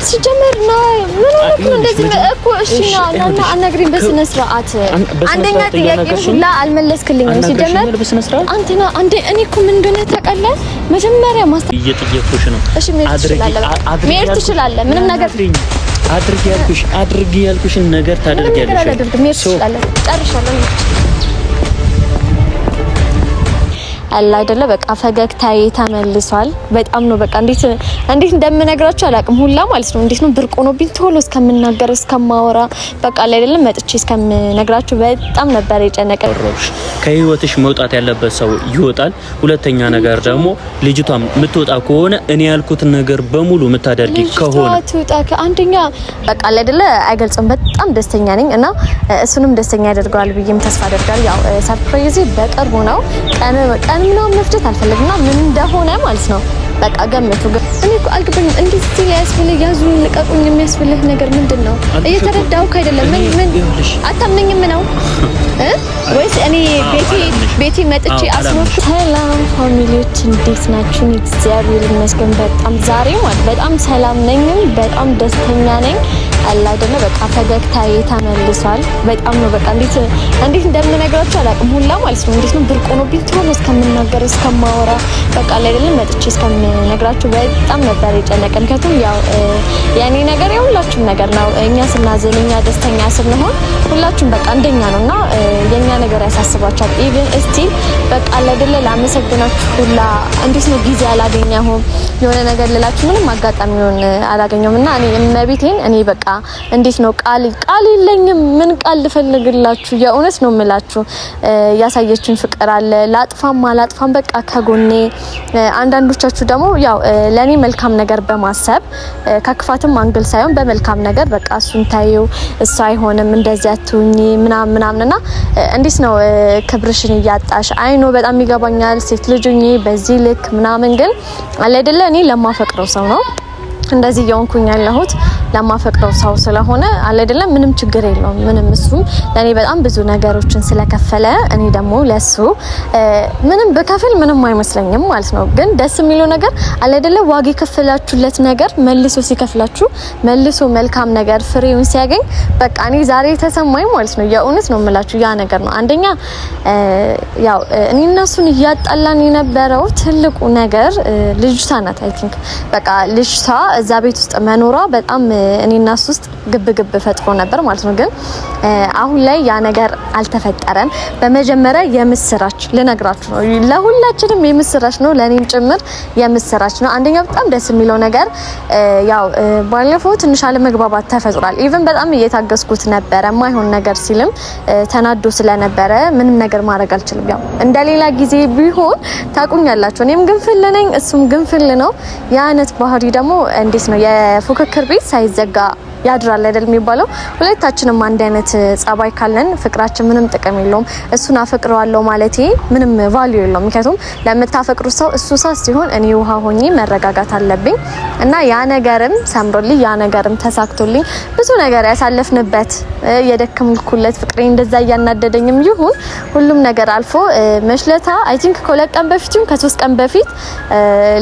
ሲጀመርና ምን እንደዚህ እኮ እሺ ና አናግሪኝ በስነ ስርዓት አንደኛ ጥያቄ ሁላ አልመለስክልኝም ሲጀመር አንተና አንዴ እኔ እኮ ምን እንደሆነ ታውቃለህ መጀመሪያ እየጠየቅኩሽ ነው መሄድ ትችላለህ ምንም ነገር አድርጊ ያልኩሽን ነገር ታደርጊያለሽ ጨርሻለሁ አላ አይደለ በቃ ፈገግታዬ ተመልሷል በጣም ነው በቃ እንዴት እንደምነግራችሁ አላቅም ሁላ ማለት ነው እንዴት ነው ብርቅ ሆኖብኝ ቶሎ እስከምናገር እስከማወራ በቃ አይደለ መጥቼ እስከምነግራችሁ በጣም ነበር የጨነቀኝ ከህይወትሽ መውጣት ያለበት ሰው ይወጣል ሁለተኛ ነገር ደግሞ ልጅቷ የምትወጣ ከሆነ እኔ ያልኩት ነገር በሙሉ የምታደርጊ ከሆነ ትወጣ አንደኛ በቃ አይደለ አይገልጽም በጣም ደስተኛ ነኝ እና እሱንም ደስተኛ ያደርጋል ብዬም ተስፋ አደርጋለሁ ያው ሰርፕራይዝ በቅርቡ ነው ቀን ምናምን መፍጀት አልፈልግምና ምን እንደሆነ ማለት ነው በቃ ገምቱ እኔ እኮ አልገባኝም እንዴት ያስፈልግ ያዙኝ ልቀቁኝ የሚያስፈልግ ነገር ምንድነው እየተረዳው አይደለም ምን አታምነኝም ነው ወይስ እኔ ቤቴ መጥቼ አስሞሽ ሰላም ፋሚሊዎች እንዴት ናችሁ እግዚአብሔር ይመስገን በጣም ዛሬ ማለት በጣም ሰላም ነኝ በጣም ደስተኛ ነኝ አላ አይደለ በቃ ፈገግታዬ ተመልሷል በጣም ነው በቃ እንዴት እንደምነግራችሁ አላቅም ሁላ ማለት ነው እንዴት ነው ብርቅ ሆኖብኝ ቶሎ እስከምናገር እስከማወራ በቃ አይደለ መጥቼ እስከምነግራችሁ በጣም ነበር የጨነቀኝ ምክንያቱም ያው ያኔ ነገር የሁላችሁም ነገር ነው እኛ ስናዘን እኛ ደስተኛ ስንሆን ሁላችሁም በቃ አንደኛ ነውና የኛ ነገር ያሳስባችኋል ኢቭን ስቲል በቃ አይደለ ላመሰግናችሁ ሁላ እንዴት ነው ጊዜ አላገኘሁም የሆነ ነገር ልላችሁ ምንም አጋጣሚውን አላገኘሁምና እኔ እመቤቴን እኔ በቃ እንዴት ነው ቃል የለኝም ምን ቃል ልፈልግላችሁ የእውነት ነው የምላችሁ ያሳየችን ፍቅር አለ ላጥፋም በቃ ከጎኔ አንዳንዶቻችሁ ደግሞ ያው ለኔ መልካም ነገር በማሰብ ከክፋትም አንግል ሳይሆን በመልካም ነገር በቃ እሱን ታዩ እሱ አይሆንም እንደዚህ አትሁኚ ምናምንና እንዴት ነው ክብርሽን ያጣሽ አይኖ በጣም ይገባኛል ሴት ልጅኝ በዚህ ልክ ምናምን ግን አለ አይደለ እኔ ለማፈቅረው ሰው ነው እንደዚህ ያውንኩኝ ያለሁት ለማፈቅረው ሰው ስለሆነ አለ አይደለም ምንም ችግር የለውም ምንም እሱም ለኔ በጣም ብዙ ነገሮችን ስለከፈለ እኔ ደግሞ ለሱ ምንም በከፍል ምንም አይመስለኝም ማለት ነው ግን ደስ የሚለው ነገር አለ አይደለም ዋጋ ከፈላችሁለት ነገር መልሶ ሲከፍላችሁ መልሶ መልካም ነገር ፍሬውን ሲያገኝ በቃ እኔ ዛሬ ተሰማኝ ማለት ነው የእውነት ነው የምላችሁ ያ ነገር ነው አንደኛ ያው እኔ እና እሱን ያጣላን የነበረው ትልቁ ነገር ልጅቷ ናት አይ ቲንክ በቃ ልጅቷ እዛ ቤት ውስጥ መኖሯ በጣም እኔና እሱ ውስጥ ግብ ፈጥሮ ነበር ማለት ነው ግን አሁን ላይ ያ ነገር አልተፈጠረም በመጀመሪያ የምስራች ልነግራችሁ ነው ለሁላችንም የምስራች ነው ለኔም ጭምር የምስራች ነው አንደኛ በጣም ደስ የሚለው ነገር ያው ባለፈው ትንሽ አለመግባባት ተፈጥሯል ኢቭን በጣም እየታገስኩት ነበር ማይሆን ነገር ሲልም ተናዶ ስለነበረ ምንም ነገር ማድረግ አልችልም ያው እንደሌላ ጊዜ ቢሆን ታቁኛላችሁ እኔም ግንፍል ነኝ እሱም ግንፍል ነው ያ አይነት ባህሪ ደግሞ እንዴት ነው የፉክክር ቤት ሳይዘጋ ያድራል አይደል የሚባለው ሁለታችንም አንድ አይነት ጸባይ ካለን ፍቅራችን ምንም ጥቅም የለውም እሱን አፈቅረዋለሁ ማለቴ ምንም ቫልዩ የለውም ምክንያቱም ለምታፈቅሩ ሰው እሱ ሳስ ሲሆን እኔ ውሃ ሆኜ መረጋጋት አለብኝ እና ያ ነገርም ሰምሮልኝ ያ ነገርም ተሳክቶልኝ ብዙ ነገር ያሳለፍንበት የደከምኩለት ፍቅሬ እንደዛ ያናደደኝም ይሁን ሁሉም ነገር አልፎ መሽለታ አይ ቲንክ ከሁለት ቀን በፊትም ከ3 ቀን በፊት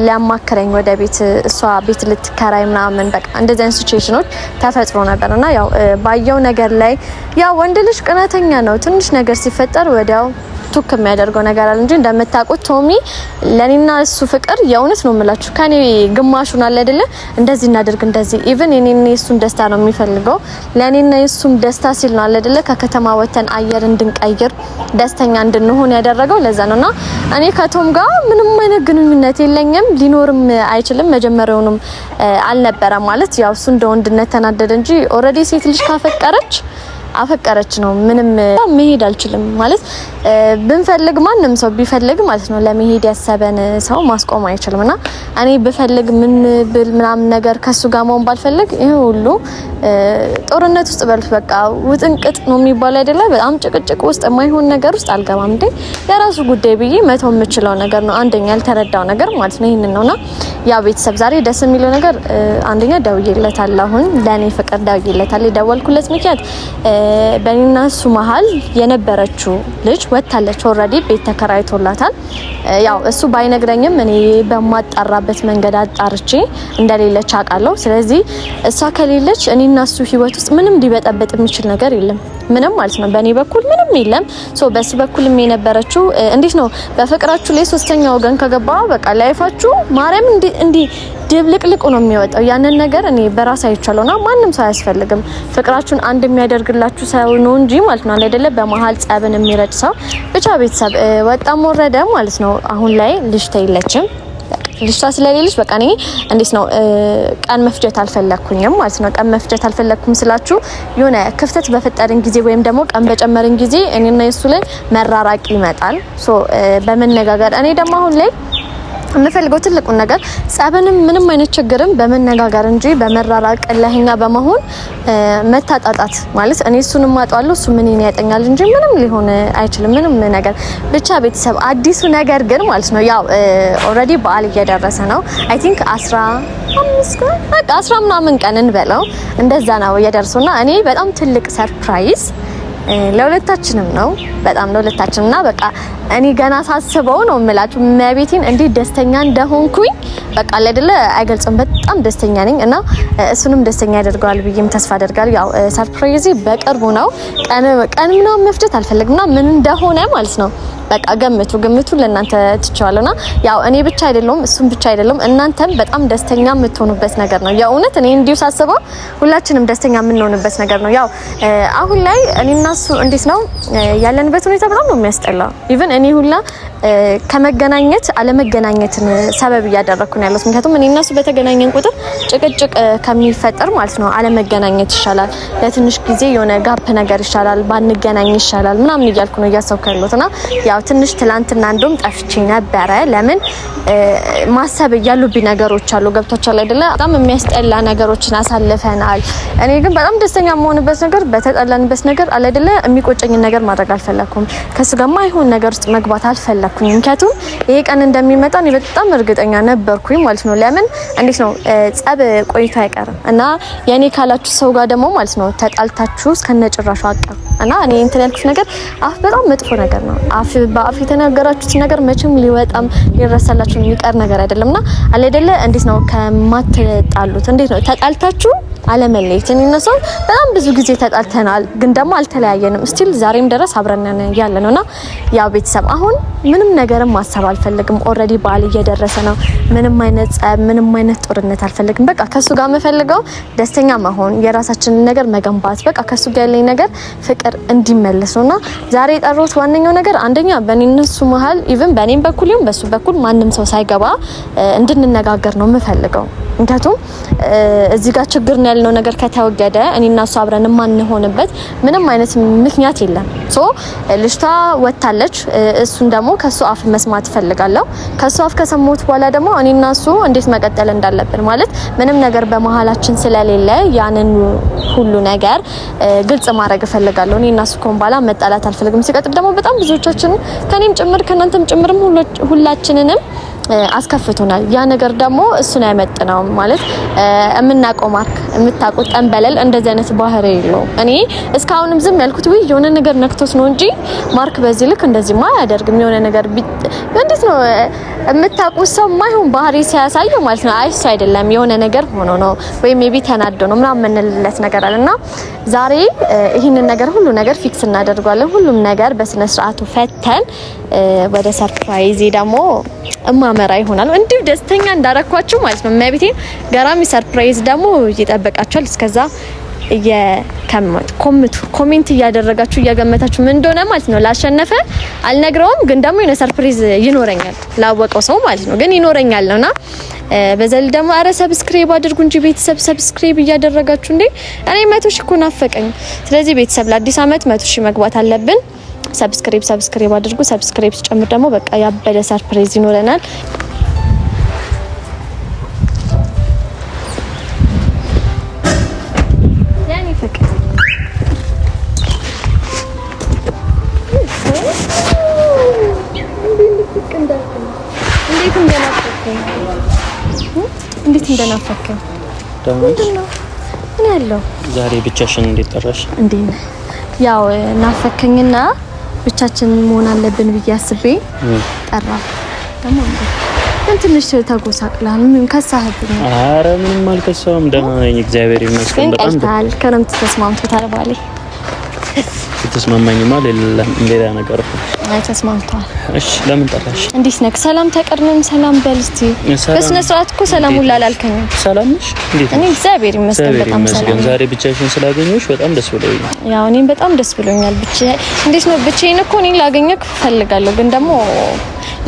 ሊያማክረኝ ወደ ቤት እሷ ቤት ልትከራይ ምናምን በቃ እንደዛ ሲቹዌሽኖች ተፈጥሮ ነበርና ያው ባየው ነገር ላይ ያው ወንድ ልጅ ቅናተኛ ነው ትንሽ ነገር ሲፈጠር ወዲያው ቱክ የሚያደርገው ነገር አለ እንጂ እንደምታውቁት ቶሚ ለኔና እሱ ፍቅር የእውነት ነው የምላችሁ ከኔ ግማሹን አለ አይደለ እንደዚህ እናደርግ እንደዚህ ኢቭን የኔና የሱን ደስታ ነው የሚፈልገው ለኔና የሱም ደስታ ሲል ነው አለ አይደለ ከከተማ ወተን አየር እንድንቀይር ደስተኛ እንድንሆን ያደረገው ለዛ ነውና እኔ ከቶም ጋር ምንም አይነት ግንኙነት የለኝም ሊኖርም አይችልም መጀመሪያውንም አልነበረ ማለት ያው እሱ እንደ ወንድነት ተናደደ እንጂ ኦሬዲ ሴት ልጅ አፈቀረች ነው ምንም መሄድ አልችልም ማለት ብንፈልግ ማንንም ሰው ቢፈልግ ማለት ነው ለመሄድ ያሰበን ሰው ማስቆም አይችልምና እኔ ብፈልግ ምን ብል ምናምን ነገር ከሱ ጋር መሆን ባልፈልግ ይሄ ሁሉ ጦርነት ውስጥ በልፍ በቃ ውጥንቅጥ ነው የሚባል አይደለ በጣም ጭቅጭቅ ውስጥ የማይሆን ነገር ውስጥ አልገባም እንዴ የራሱ ጉዳይ ብዬ መተው የምችለው ነገር ነው አንደኛ ያልተረዳው ነገር ማለት ነው ይሄንን ነውና ያ ቤተሰብ ዛሬ ደስ የሚለው ነገር አንደኛ ደውዬለታለሁ ለኔ ፍቅር ደውዬለታለሁ ደወልኩለት ምክንያት በእኔና እሱ መሀል የነበረችው ልጅ ወጣለች። ኦሬዲ ቤት ተከራይቶላታል። ያው እሱ ባይነግረኝም እኔ በማጣራበት መንገድ አጣርቼ እንደሌለች አውቃለሁ። ስለዚህ እሷ ከሌለች እኔና እሱ ህይወት ውስጥ ምንም ሊበጠበጥ የሚችል ነገር የለም። ምንም ማለት ነው። በእኔ በኩል ምንም የለም። በሱ በኩልም የነበረችው እንዴት ነው በፍቅራችሁ ላይ ሶስተኛ ወገን ከገባ በቃ ላይፋችሁ ማርያም እንዲ ድብልቅልቁ ነው የሚወጣው። ያንን ነገር እኔ በራሴ አይቻለውና ማንም ሰው አያስፈልግም። ፍቅራችሁን አንድ የሚያደርግላችሁ ሰው ነው እንጂ ማለት ነው አይደለ? በመሀል ጸብን የሚረጭ ሰው ብቻ ቤተሰብ ወጣም ወረደ ማለት ነው። አሁን ላይ ልጅ ተይለችም ልጅቷ ስለሌለች በቃ እኔ እንዴት ነው ቀን መፍጀት አልፈለኩኝም ማለት ነው። ቀን መፍጀት አልፈለኩም ስላችሁ የሆነ ክፍተት በፈጠርን ጊዜ ወይም ደግሞ ቀን በጨመርን ጊዜ እኔና እሱ ላይ መራራቅ ይመጣል። በመነጋገር እኔ ደግሞ አሁን ላይ የምፈልገው ትልቁን ነገር ጸብንም ምንም አይነት ችግርም በመነጋገር እንጂ በመራራቅ ለህኛ በመሆን መታጣጣት ማለት እኔ እሱንም ማጣዋለሁ እሱ ምን ያጠኛል እንጂ ምንም ሊሆን አይችልም። ምንም ነገር ብቻ ቤተሰብ አዲሱ ነገር ግን ማለት ነው ያው ኦሬዲ በዓል እየደረሰ ነው። አይ ቲንክ 15 ቀን በቃ 10 ምናምን ቀን እንበለው እንደዛ ነው እየደረሰውና እኔ በጣም ትልቅ ሰርፕራይዝ ለሁለታችንም ነው። በጣም ለሁለታችንና በቃ እኔ ገና ሳስበው ነው የምላችሁ መቤቴን እንዴት ደስተኛ እንደሆንኩኝ በቃ አይደለ አይገልጽም። በጣም ደስተኛ ነኝ እና እሱንም ደስተኛ ያደርጋል ብዬም ተስፋ አደርጋለሁ። ያው ሰርፕራይዝ በቅርቡ ነው። ቀን ምናምን መፍጀት አልፈልግምና ምን እንደሆነ ማለት ነው በቃ ገምቱ ለእናንተ ትቻለውና ያው እኔ ብቻ አይደለም እሱም ብቻ አይደለም እናንተም በጣም ደስተኛ የምትሆኑበት ነገር ነው። ያው እውነት እኔ እንዲሁ ሳስበው ሁላችንም ደስተኛ የምንሆንበት ነገር ነው። ያው አሁን ላይ እኔና እሱ እንዴት ነው ያለንበት ሁኔታ በጣም ነው የሚያስጠላው። ኢቭን እኔ ሁላ ከመገናኘት አለመገናኘትን ሰበብ እያደረኩ ነው ያለው። ምክንያቱም እኔና እሱ በተገናኘን ቁጥር ጭቅጭቅ ከሚፈጠር ማለት ነው አለመገናኘት ይሻላል። ለትንሽ ጊዜ የሆነ ጋፕ ነገር ይሻላል፣ ባንገናኝ ይሻላል ምናምን እያልኩ ነው እያሰብኩ ያለሁትና ያው ትንሽ ትላንትና እንደውም ጠፍቼ ነበረ። ለምን ማሰብ ያሉብኝ ነገሮች አሉ። ገብታችኋል አይደለ? በጣም የሚያስጠላ ነገሮችን አሳልፈናል። እኔ ግን በጣም ደስተኛ የምሆንበት ነገር በተጠላንበት ነገር አለ አይደለ? የሚቆጨኝን ነገር ማድረግ አልፈለኩም። ከሱ ጋር ማይሆን ነገር ውስጥ መግባት አልፈለኩም። ምክንያቱም ይሄ ቀን እንደሚመጣ እኔ በጣም እርግጠኛ ነበርኩኝ ማለት ነው። ለምን እንዴት ነው ጸብ ቆይቶ አይቀርም እና የኔ ካላችሁ ሰው ጋር ደግሞ ማለት ነው ተጣልታችሁ እስከነጭራሹ አቀር እና እኔ እንትን ያልኩት ነገር አፍ በጣም መጥፎ ነገር ነው። በአፍ የተናገራችሁት ነገር መቼም ሊወጣም ሊረሳላችሁ የሚቀር ነገር አይደለምና አለ አይደለ? እንዴት ነው ከማትጣሉት እንዴት ነው ተጣልታችሁ አለመለየት። እኔና ሰው በጣም ብዙ ጊዜ ተጣልተናል፣ ግን ደግሞ አልተለያየንም። ስቲል ዛሬም ድረስ አብረን ያለ ነውና ያው ቤተሰብ አሁን ምንም ነገርም ማሰብ አልፈልግም። ኦሬዲ በዓል እየደረሰ ነው። ምንም አይነት ጸብ፣ ምንም አይነት ጦርነት አልፈልግም። በቃ ከሱ ጋር የምፈልገው ደስተኛ መሆን፣ የራሳችንን ነገር መገንባት፣ በቃ ከሱ ጋር ያለኝ ነገር ፍቅር እንዲመለስ ነውና ዛሬ የጠራሁት ዋነኛው ነገር አንደኛ በእኔና እሱ መሀል ኢቭን በእኔም በኩል ይሁን በሱ በኩል ማንም ሰው ሳይገባ እንድንነጋገር ነው የምፈልገው። ምክንያቱም እዚህ ጋር ችግር ነው ያለው ነገር ከተወገደ እኔና እሱ አብረን ማንሆንበት ምንም አይነት ምክንያት የለም። ልጅቷ ወጣለች። እሱን ደግሞ ከሱ አፍ መስማት ፈልጋለሁ። ከሱ አፍ ከሰማሁት በኋላ ደግሞ እኔና እሱ እንዴት መቀጠል እንዳለብን ማለት ምንም ነገር በመሀላችን ስለሌለ ያንን ሁሉ ነገር ግልጽ ማድረግ እፈልጋለሁ። እኔና እሱ ኮምባላ መጣላት አልፈልግም። ሲቀጥል ደግሞ በጣም ብዙዎቻችን ከኔም ጭምር ከናንተም ጭምርም ሁላችንንም አስከፍቶናል። ያ ነገር ደግሞ እሱን አይመጥነው ማለት የምናውቀው ማርክ የምታውቁት ጠንበለል እንደዚህ አይነት ባህሪ የለው። እኔ እስካሁንም ዝም ያልኩት ወይ የሆነ ነገር ነክቶት ነው እንጂ ማርክ በዚህ ልክ እንደዚህ ማ ያደርግም። የሆነ ነገር እንዴት ነው የምታውቁት ሰው ማይሆን ባህሪ ሲያሳየው ማለት ነው አይስ አይደለም የሆነ ነገር ሆኖ ነው ወይ ሜቢ ተናዶ ነው ምናምን የምንልለት ነገር አለና ዛሬ ይሄንን ነገር ሁሉ ነገር ፊክስ እናደርጋለን። ሁሉም ነገር በስነ ስርዓቱ ፈተን ወደ ሰርፕራይዝ ደግሞ እማመራ ይሆናል። እንዲሁ ደስተኛ እንዳረኳችሁ ማለት ነው። መቤቴን ገራሚ ሰርፕራይዝ ደግሞ ይጠበቃችኋል። እስከዛ ኮሜንት እያደረጋችሁ እያገመታችሁ ምን እንደሆነ ማለት ነው። ላሸነፈ አልነግረውም፣ ግን ደግሞ የሆነ ሰርፕራይዝ ይኖረኛል ላወቀው ሰው ማለት ነው። ግን ይኖረኛል ነውና በዘል ደግሞ አረ ሰብስክራይብ አድርጉ እንጂ ቤተሰብ ሰብስክራይብ እያደረጋችሁ እንዴ እኔ 100 ሺህ እኮ ናፈቀኝ። ስለዚህ ቤተሰብ ለአዲስ አመት 100 ሺህ መግባት አለብን። ሰብስክራይብ አድርጉ። ሰብስክራይብ ሲጨምር ደግሞ በቃ ያበደ ሰርፕራይዝ ይኖረናል። ያኔ ፍቅር እንዴት እንደናፈከኝ ደግሞ ምን ያለው ዛሬ ብቻሽን እንዴት ጠራሽ? እንዴ ያው ናፈከኝና ብቻችን መሆን አለብን ብዬ አስቤ ጠራ ደግሞ ምን ትንሽ ተጎሳቅላል ምን ከሳህብኝ ኧረ ምንም አልከሳውም ደህና ነኝ እግዚአብሔር ይመስገን በጣም ታል ከረምት ተስማምቶታል ባሌ ተስማማኝማ ሌላ ነገር አይ ተስማምቷል እሺ ለምን ጠራሽ እንዴት ነህ ሰላም ተቀርነም ሰላም በልስቲ በስነ ስርዓት እኮ ሰላም ሁላላልከኝ ሰላም ነሽ እንዴት እኔ እግዚአብሔር ይመስገን በጣም ሰላም ዛሬ ብቻሽን ስላገኘሁሽ በጣም ደስ ብሎኛል ያው እኔም በጣም ደስ ብሎኛል እንዴት ነው ብቻዬን እኮ እኔ ላገኘክ ፈልጋለሁ ግን ደግሞ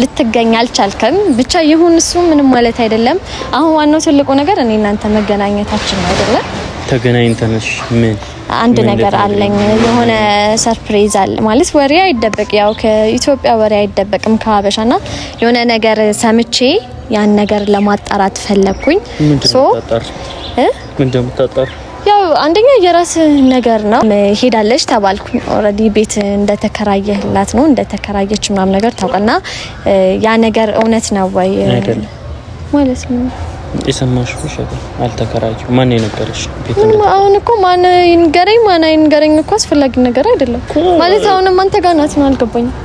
ልትገኝ አልቻልከም ብቻ ይሁን እሱ ምንም ማለት አይደለም አሁን ዋናው ትልቁ ነገር እኔ እናንተ መገናኘታችን ነው አይደለ ተገናኝተንሽ ምን አንድ ነገር አለኝ የሆነ ሰርፕራይዝ አለ ማለት ወሬ አይደበቅ ያው ከኢትዮጵያ ወሬ አይደበቅም ከሀበሻና የሆነ ነገር ሰምቼ ያን ነገር ለማጣራት ፈለኩኝ ሶ ምን እንደምታጣር ያው አንደኛ የራስ ነገር ነው ሄዳለች ተባልኩኝ ኦሬዲ ቤት እንደተከራየህላት ነው እንደተከራየች ምናምን ነገር ታውቃልና ያ ነገር እውነት ነው ወይ ማለት ነው የሰማሽ ውሸት አልተከራየም ማን የነገረሽ ቤት ነው አሁን እኮ ማን ይንገረኝ እኮ አስፈላጊ ነገር አይደለም ማለት አሁንም አንተ ጋር ናት ነው አልገባኝም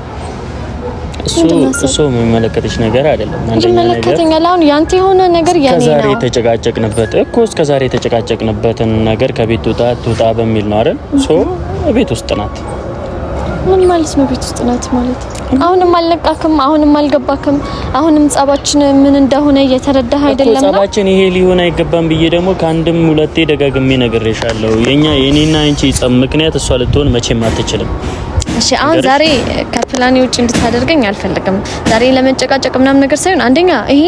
እሱ የሚመለከትሽ ነገር አይደለም አንደኛ ነገር መለከተኛል አሁን ያንተ የሆነ ነገር ያኔ ነው እስከዛሬ ተጨቃጨቅንበት እኮ እስከዛሬ ተጨቃጨቅንበትን ነገር ከቤት ትውጣ በሚል ነው አይደል ሶ ቤት ውስጥ ናት ምን ማለት ነው ቤት ውስጥ ናት ማለት አሁንም አልነቃክም አሁንም አልገባክም አሁንም ጻባችን ምን እንደሆነ እየተረዳህ አይደለም ነው ጻባችን ይሄ ሊሆን አይገባም ብዬ ደግሞ ከአንድም ሁለቴ ደጋግሜ ነግሬሻለሁ የኔና አንቺ ጻም ምክንያት እሷ ልትሆን መቼም አትችልም እሺ አሁን ዛሬ ከፕላኔ ውጪ እንድታደርገኝ አልፈልግም ዛሬ ለመጨቃጨቅ ምናምን ነገር ሳይሆን አንደኛ ይሄ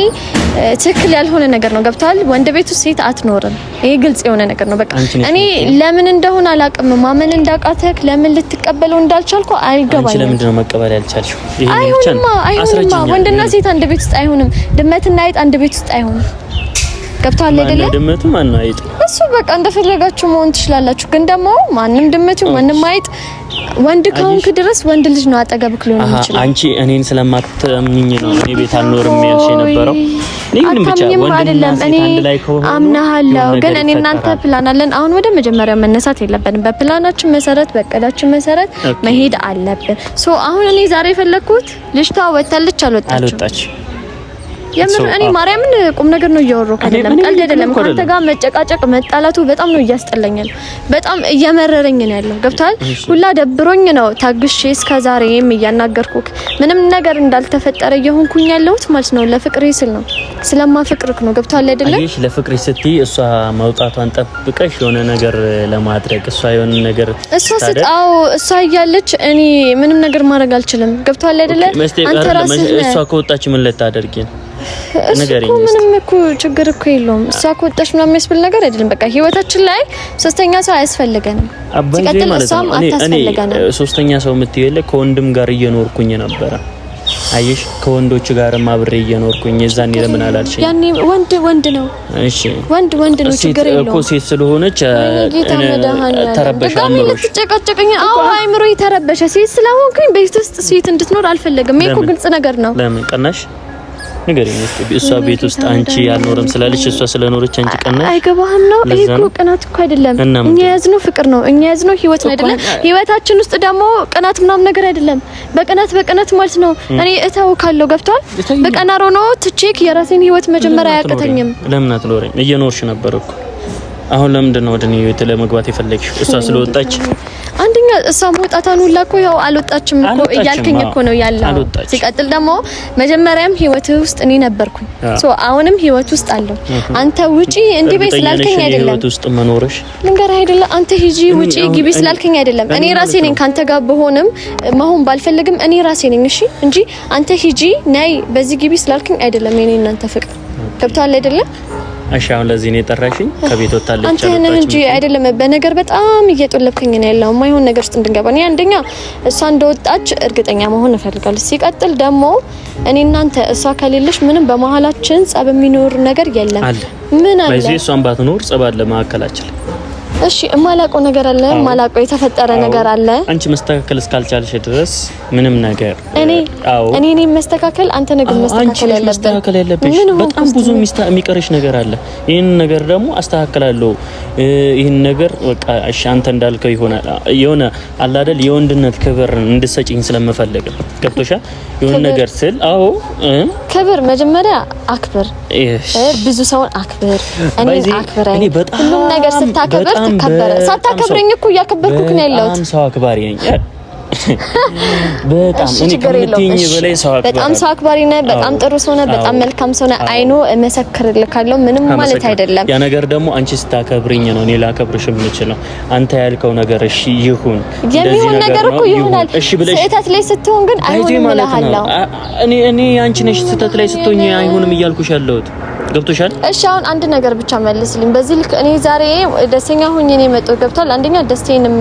ትክክል ያልሆነ ነገር ነው ገብቷል ወንድ ቤት ውስጥ ሴት አትኖርም ይሄ ግልጽ የሆነ ነገር ነው በቃ እኔ ለምን እንደሆነ አላውቅም ማመን እንዳቃተክ ለምን ልትቀበለው እንዳልቻልኩ አይገባኝም አንቺ ለምን ነው መቀበል ያልቻልሽው ይሄ ብቻ አይሆንማ ወንድና ሴት አንድ ቤት ውስጥ አይሆንም ድመትና አይጥ አንድ ቤት ውስጥ አይሆንም ገብቷል አይደለ ድመቱ ማን ነው አይጥ እሱ በቃ እንደፈለጋችሁ መሆን ትችላላችሁ ግን ደግሞ ማንንም ድመቱ ማንንም አይጥ ወንድ ከሆንክ ድረስ ወንድ ልጅ ነው አጠገብክ ሊሆን ይችላል አንቺ እኔን ስለማትምኚኝ ነው እኔ ቤት አልኖርም ያልሽ የነበረው እኔ ብቻ ወንድና ሴት አንድ ላይ ከሆነ አምናለሁ ግን እኔ እናንተ ፕላን አለን አሁን ወደ መጀመሪያ መነሳት የለብንም በፕላናችን መሰረት በቀዳችን መሰረት መሄድ አለብን ሶ አሁን እኔ ዛሬ ፈለኩት ልጅቷ ወጣለች አልወጣች የምር እኔ ማርያምን ቁም ነገር ነው እያወራሁ አይደለም ቀልድ አይደለም ካንተ ጋር መጨቃጨቅ መጣላቱ በጣም ነው እያስጠላኛል በጣም እየመረረኝ ነው ያለው ገብቷል ሁላ ደብሮኝ ነው ታግሼ እስከዛሬም እያናገርኩክ ምንም ነገር እንዳልተፈጠረ እየሆንኩኝ ያለሁት ማለት ነው ለፍቅሬ ስል ነው ስለማፈቅርክ ነው ገብቷል አይደለም አይሽ ለፍቅሬ ስትይ እሷ መውጣቷን ጠብቀሽ የሆነ ነገር ለማድረግ እሷ የሆነ ነገር ስታው እሷ እያለች እኔ ምንም ነገር ማድረግ አልችልም ገብቷል አይደለም አንተ ራስህ እሷ ከወጣች ምን ልታደርጊ ነው ነገርኝ ምንም እኮ ችግር እኮ የለውም እሷ ከወጣች ምናምን የሚያስብል ነገር አይደለም በቃ ህይወታችን ላይ ሶስተኛ ሰው አያስፈልገንም ሲቀጥል እሷም አታስፈልገንም ሶስተኛ ሰው የምትይለ ከወንድም ጋር እየኖርኩኝ ነበር አይሽ ከወንዶች ጋር ማብሬ እየኖርኩኝ የዛኔ ለምን አላልሽ ያኔ ወንድ ነው እሺ ወንድ ነው ችግር የለውም እኮ ሴት ስለሆነች ተረበሽ አምሮሽ ተጨቃጨቀኝ አይምሮ የተረበሸ ሴት ስለሆንኩኝ ቤት ውስጥ ሴት እንድትኖር አልፈለግም እኮ ግልጽ ነገር ነው ለምን ቀናሽ ንገሪኝ እስኪ እሷ ቤት ውስጥ አንቺ ያልኖርም ስላለሽ እሷ ስለኖረች አንቺ ቀናሽ አይገባህም ነው ይሄ እኮ ቅናት እኮ አይደለም እኛ ያዝነው ፍቅር ነው እኛ ያዝነው ህይወት ነው አይደለም ህይወታችን ውስጥ ደግሞ ቅናት ምናምን ነገር አይደለም በቅናት ማለት ነው እኔ እተው ካለው ገብቷል በቀናሮ ነው ትቼክ የራሴን ህይወት መጀመሪያ ያቀተኝም ለምን አትኖርኝ እየኖርሽ ነበር እኮ አሁን ለምንድን ነው ወደ እኔ ህይወት ለመግባት የፈለግሽው እሷ ስለወጣች አንደኛ እሷ መውጣታን ሁላ እኮ ያው አልወጣችም እኮ እያልከኝ እኮ ነው ያለው ሲቀጥል ደግሞ መጀመሪያም ህይወት ውስጥ እኔ ነበርኩኝ ሶ አሁንም ህይወት ውስጥ አለው አንተ ውጪ እንዴ ቤት ስላልከኝ አይደለም ህይወት ውስጥ መኖርሽ ልንገር አይደለም አንተ ሂጂ ውጪ ግቢ ስላልከኝ አይደለም እኔ ራሴ ነኝ ካንተ ጋር በሆነም መሆን ባልፈልግም እኔ ራሴ ነኝ እሺ እንጂ አንተ ሂጂ ነይ በዚህ ግቢ ስላልከኝ አይደለም እኔ እናንተ ፍቅር ገብቷል አይደለም እሺ አሁን ለዚህ ነው የጠራሽኝ ከቤት ወጣለች አንተ ነህ እንጂ አይደለም በነገር በጣም እየጠለብከኝ ነው ያለው ማይሆን ነገር ውስጥ እንድንገባ ነው አንደኛ እሷ እንደወጣች እርግጠኛ መሆን እፈልጋለሁ ሲቀጥል ደግሞ እኔ እናንተ እሷ ከሌለሽ ምንም በመሃላችን ጸብ የሚኖር ነገር የለም ምን አለ በዚህ እሷን ባትኖር ጸብ አለ ማከላችን እሺ የማላውቀው ነገር አለ፣ የማላውቀው የተፈጠረ ነገር አለ። አንቺ መስተካከል እስካልቻልሽ ድረስ ምንም ነገር እኔ መስተካከል አንተ ነገር መስተካከል ያለብሽ በጣም ብዙ የሚቀርሽ ነገር አለ። ይሄን ነገር ደግሞ አስተካክላለሁ። ይሄን ነገር በቃ እሺ አንተ እንዳልከው ይሆናል። የሆነ አለ አይደል የወንድነት ክብር እንድሰጪኝ ስለምፈልግ ገብቶሻል? የሆነ ነገር ስል ክብር መጀመሪያ አክብር፣ ብዙ ሰውን አክብር፣ እኔ አክብረኝ። ሁሉም ነገር ስታከብር ተከበረ። ሳታከብረኝ እኮ እያከበርኩክ ነው ያለሁት። በጣም ሰው አክባሪ ነኝ። በጣም እኔ ከምትይኝ በላይ በጣም ሰው አክባሪ ነህ። በጣም ጥሩ ሰው ነህ። በጣም መልካም ሰው ነህ። አይኖ እመሰክርልካለሁ። ምንም ማለት አይደለም። ያ ነገር ደግሞ አንቺ ስታከብሪኝ ነው እኔ ላከብርሽ የምችለው። አንተ ያልከው ነገር እሺ ይሁን፣ የሚሆን ነገር እኮ ይሆናል። ስህተት ላይ ስትሆን ግን አይሆንም እልሃለሁ። እኔ አንቺ ነሽ ስህተት ላይ ስትሆኝ አይሆንም እያልኩሽ ያለሁት ገብቶሻል? እሺ አሁን አንድ ነገር ብቻ መልስልኝ። በዚህ ልክ እኔ ዛሬ ደስተኛ ሆኜ ነው የመጣሁት ገብቷል? አንደኛ ደስታዬንም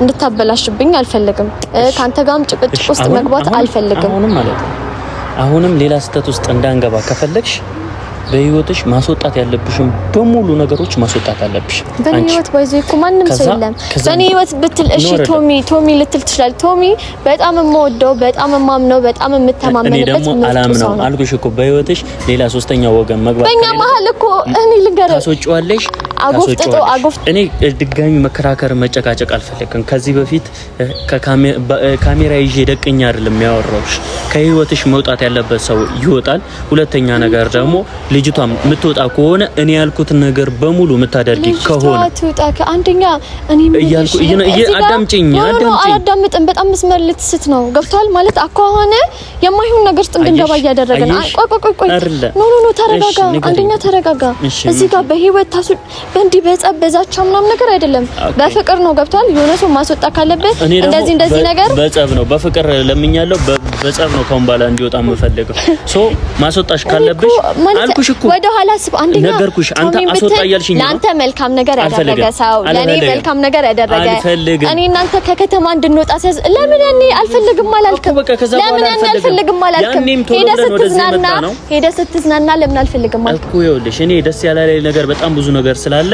እንድታበላሽብኝ አልፈልግም። ካንተ ጋርም ጭቅጭቅ ውስጥ መግባት አልፈልግም። አሁንም ሌላ ስህተት ውስጥ እንዳንገባ ከፈለግሽ በህይወትሽ ማስወጣት ያለብሽም በሙሉ ነገሮች ማስወጣት አለብሽ። በኔ ህይወት ባይዘይ እኮ ማንንም ሰው የለም። በኔ ህይወት ብትል እሺ ቶሚ ልትል ትችላል። ቶሚ በጣም የምወደው በጣም የማምነው በጣም የምተማመንበት ነው አልኩሽ እኮ በህይወትሽ ሌላ ሶስተኛ ወገን መግባት በእኛ መሀል እኮ እኔ ልንገርህ ታስወጪዋለሽ። እኔ ድጋሚ መከራከር መጨቃጨቅ አልፈልግም። ከዚህ በፊት ካሜራ ይዤ ደቅኛ አይደለም ያወራውሽ። ከህይወትሽ መውጣት ያለበት ሰው ይወጣል። ሁለተኛ ነገር ደግሞ ልጅቷም የምትወጣ ከሆነ እኔ ያልኩትን ነገር በሙሉ የምታደርጊ ከሆነ አንደኛ እኔ አዳምጥም በጣም መስመር ልትስት ነው ገብቷል ማለት አኳኋነ የማይሆን ነገር ውስጥ እንድንገባ እያደረገ ነው። ቆይ ኖ ተረጋጋ። አንደኛ ተረጋጋ። እዚህ ጋር በህይወት ታሱ በእንዲህ በዛቻ ምናምን ነገር አይደለም፣ በፍቅር ነው ገብቷል። የሆነ ሰው ማስወጣ ካለበት እንደዚህ ነገር በጸብ ነው። በፍቅር ለምኛለሁ። በጸብ ነው ካሁን ባላ እንዲወጣ የምፈልገው ሶ ማስወጣሽ ካለብሽ አልኩሽ እኮ ወደ ኋላ ስብ አንደኛ ነገርኩሽ። አንተ አስወጣ እያልሽኝ ነው። ለአንተ መልካም ነገር ያደረገ ሰው ለኔ መልካም ነገር ያደረገ እኔ እናንተ ከከተማ እንድንወጣ ሲያዝ ለምን እኔ አልፈልግም አላልክም? ለምን እኔ አልፈልግም አላልክም? ሄደ ስትዝናና ለምን አልፈልግም አልኩ? ይኸውልሽ እኔ ደስ ያላለኝ ነገር በጣም ብዙ ነገር ስላለ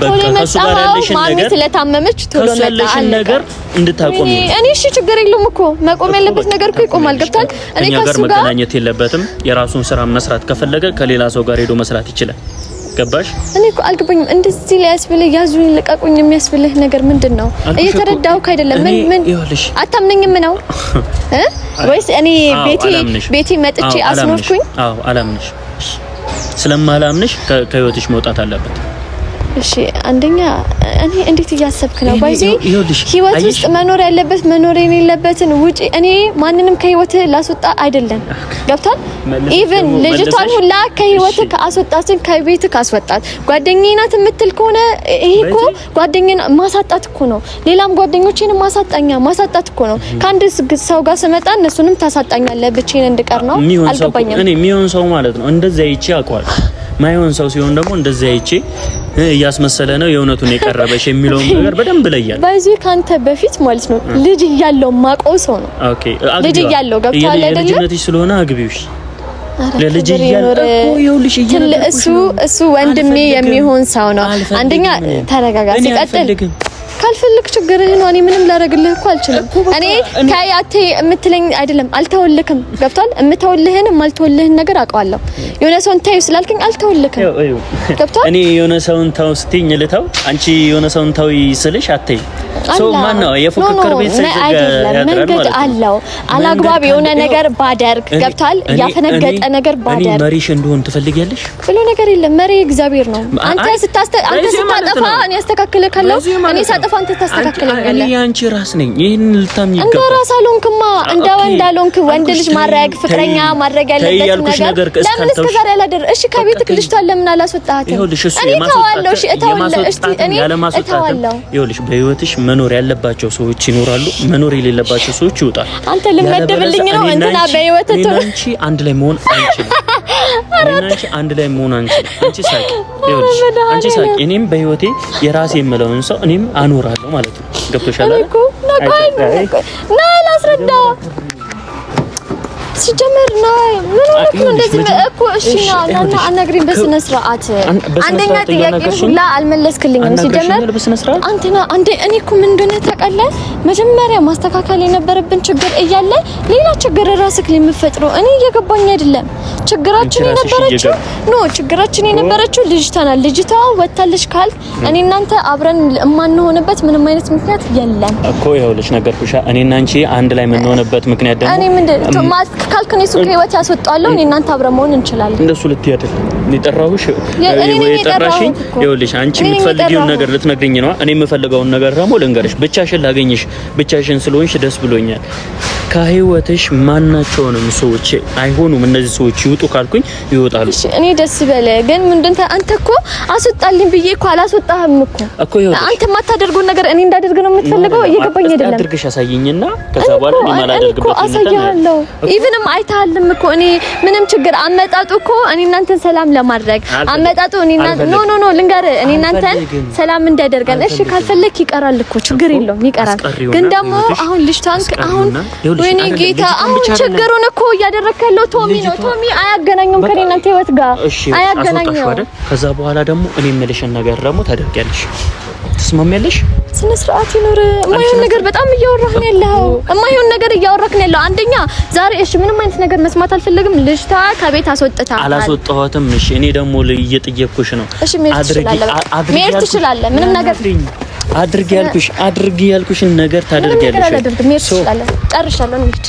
በቃ ከሱ ጋር ያለሽን ነገር ስለታመመች ቶሎ መጣ ነገር እንድታቆሚ እኔ እሺ ችግር የለውም እኮ መቆም ያለበት ነገር እኮ ይቆማል ገብቷል። እኔ ከሱ ጋር መገናኘት የለበትም። የራሱን ስራ መስራት ከፈለገ ከሌላ ሰው ጋር ሄዶ መስራት ይችላል። ገባሽ? እኔ እኮ አልገባኝም። እንደዚህ ላይ ያስብልህ ያዙኝ ልቀቁኝ የሚያስብልህ ነገር ምንድነው? እየተረዳሁክ አይደለም። ምን አታምነኝም ነው ወይስ እኔ ቤቴ መጥቼ አስኖርኩኝ? አዎ አላምንሽ። ስለማላምንሽ ከህይወትሽ መውጣት አለበት። እሺ አንደኛ እኔ እንዴት እያሰብክ ነው? ባይዚ ህይወት ውስጥ መኖር ያለበት መኖር የሌለበትን ውጪ እኔ ማንንም ከህይወት ላስወጣ አይደለም ገብቷል። ኢቭን ልጅቷን ሁላ ከህይወት ካስወጣትን ከቤት ካስወጣት ጓደኛዬ ናት የምትል ከሆነ ይሄ እኮ ጓደኛዬን ማሳጣት እኮ ነው። ሌላም ጓደኞቼን ማሳጣት እኮ ነው። ከአንድ ሰው ጋር ስመጣ እነሱንም ታሳጣኛለህ ብቻዬን እንድቀር ነው። አልገባኝም። እኔ የሚሆን ሰው ማለት ነው እንደዛ ይቺ አቋል ማይሆን ሰው ሲሆን ደግሞ እንደዛ ይቺ እያስመሰለ ነው የእውነቱን የቀረበሽ የሚለው ነገር በደንብ ለያል። በዚህ ካንተ በፊት ማለት ነው ልጅ እያለው ማቆ ሰው ነው። ኦኬ ልጅ እያለው ገብቷል አይደል? ልጅነትሽ ስለሆነ አግቢውሽ ለልጅ እያለው እኮ ይኸውልሽ እሱ ወንድሜ የሚሆን ሰው ነው። አንደኛ ተረጋጋ። ሲቀጥል ካልፈልክ ችግርህ ነው። እኔ ምንም ላደርግልህ እኮ አልችልም። እኔ ከያቴ የምትለኝ አይደለም አልተወልክም ገብቷል። የምተወልህን ማልተወልህን ነገር አውቀዋለሁ። የሆነ ሰውን ታዩ ስላልከኝ አልተወልክም ገብቷል። እኔ የሆነ ሰውን ታው ስትይኝ ልተው አንቺ የሆነ ሰውን ታው ይስልሽ አትይ ሶ ማን ነው የፉክክር ቤት መንገድ አለው። አላግባብ የሆነ ነገር ባደርግ ገብቷል። ያፈነገጠ ነገር ባደርግ እኔ መሪሽ እንደሆን ትፈልጊያለሽ ብሎ ነገር የለም። መሪ እግዚአብሔር ነው። አንተ ስታጠፋ እኔ አስተካክልካለሁ። እኔ ሳጠፋ አንተ ታስተካክለኛለህ። እኔ አንቺ ራስ ነኝ። ይሄን ልታም ይገባል። እንደ ራስ አልሆንክማ እንደ ወንድ አልሆንክ። ወንድ ልጅ ማድረግ ፍቅረኛ ማድረግ ያለበት ነገር ለምን እስከዛሬ አላደረ? እሺ ከቤት ልጅቷን ለምን አላስወጣሃትም? እኔ ተዋለሁ። እሺ እተዋለሁ። እኔ እተዋለሁ። ይኸውልሽ በህይወትሽ መኖር ያለባቸው ሰዎች ይኖራሉ፣ መኖር የሌለባቸው ሰዎች ይወጣሉ። አንተ ልመደብልኝ ነው እንትና በህይወት አንቺ አንድ ላይ መሆን አንችልም። አንቺ አንድ ላይ መሆን አንችልም። አንቺ ሳቂ ይኸውልሽ አንቺ ሳቂ እኔም በህይወቴ የራሴ የምለውን ሰው እኔም አኖራለሁ ማለት ነው። ገብቶሻል አይደል? ና ላስረዳ ሲጀመር ነው ምን ነው እንደዚህ እኮ እሺ ነው አናግሪኝ በስነ ስርዓት አንደኛ ጥያቄ ሁላ አልመለስክልኝም ሲጀመር አንተና አንዴ እኔ እኮ ምን እንደሆነ ታውቃለህ መጀመሪያ ማስተካከል የነበረብን ችግር እያለ ሌላ ችግር ራስክ ለምፈጥረው እኔ እየገባኝ አይደለም ችግራችን የነበረችው ልጅቷ ወጣለች ካል እኔ እናንተ አብረን የማንሆንበት ምንም አይነት ምክንያት የለም እኮ ይኸውልሽ ነገርኩሽ እኔና አንቺ አንድ ላይ የምንሆንበት ምክንያት ደግሞ እኔ ምንድነው ካልከኔ ሱቅ ህይወት ያስወጣለሁ እኔ እናንተ አብረን መሆን እንችላለን እንደሱ ልትይ አይደል የጠራሁሽ የጠራሽኝ ይኸውልሽ አንቺ የምትፈልጊውን ነገር ልትነግሪኝ ነው እኔ የምፈልገውን ነገር ደግሞ ልንገርሽ ብቻሽን ላገኝሽ ብቻሽን ስለሆንሽ ደስ ብሎኛል ከህይወትሽ ማናቸውንም ሰዎች አይሆኑም እነዚህ ሰዎች ይውጡ ካልኩኝ ይወጣሉ እሺ እኔ ደስ በለ ግን ምንድነው አንተ እኮ አስወጣልኝ ብዬ እኮ አላስወጣህም እኮ አንተ ማታደርገው ነገር እኔ እንዳደርግ ነው የምትፈልገው እየገባኝ አይደለም አድርግሽ አሳይኝና ከዛ በኋላ እኔ ማላደርግበት አሳያለሁ ኢቭንም አይታልም እኮ እኔ ምንም ችግር አመጣጡ እኮ እኔ እናንተን ሰላም ለማድረግ አመጣጡ እኔ ኖ ልንገር እኔ እናንተን ሰላም እንዳደርገን እሺ ካልፈለክ ይቀራል እኮ ችግር የለውም ይቀራል ግን ደግሞ አሁን ልጅታን አሁን ወይኔ ጌታ አሁን ችግሩን እኮ እያደረከለው ቶሚ ነው ቶሚ አያገናኙም ከኔ እናንተ ህይወት ጋር አያገናኙም ከዛ በኋላ ደግሞ እኔ የምልሽን ነገር ደግሞ ታደርጊያለሽ ትስማሚያለሽ ስነ ስርዓት ይኖር የማይሆን ነገር በጣም እያወራህ ነው ያለው የማይሆን ነገር እያወራህ ነው ያለው አንደኛ ዛሬ እሺ ምንም አይነት ነገር መስማት አልፈልግም ልጅታ ከቤት አስወጥታ አላስወጣኋትም እሺ እኔ ደግሞ እየጠየቅኩሽ ነው እሺ መሄድ ትችላለህ ምንም ነገር አድርጊ ያልኩሽን ነገር ታደርጊያለሽ ጨርሻለሁ እንሂድ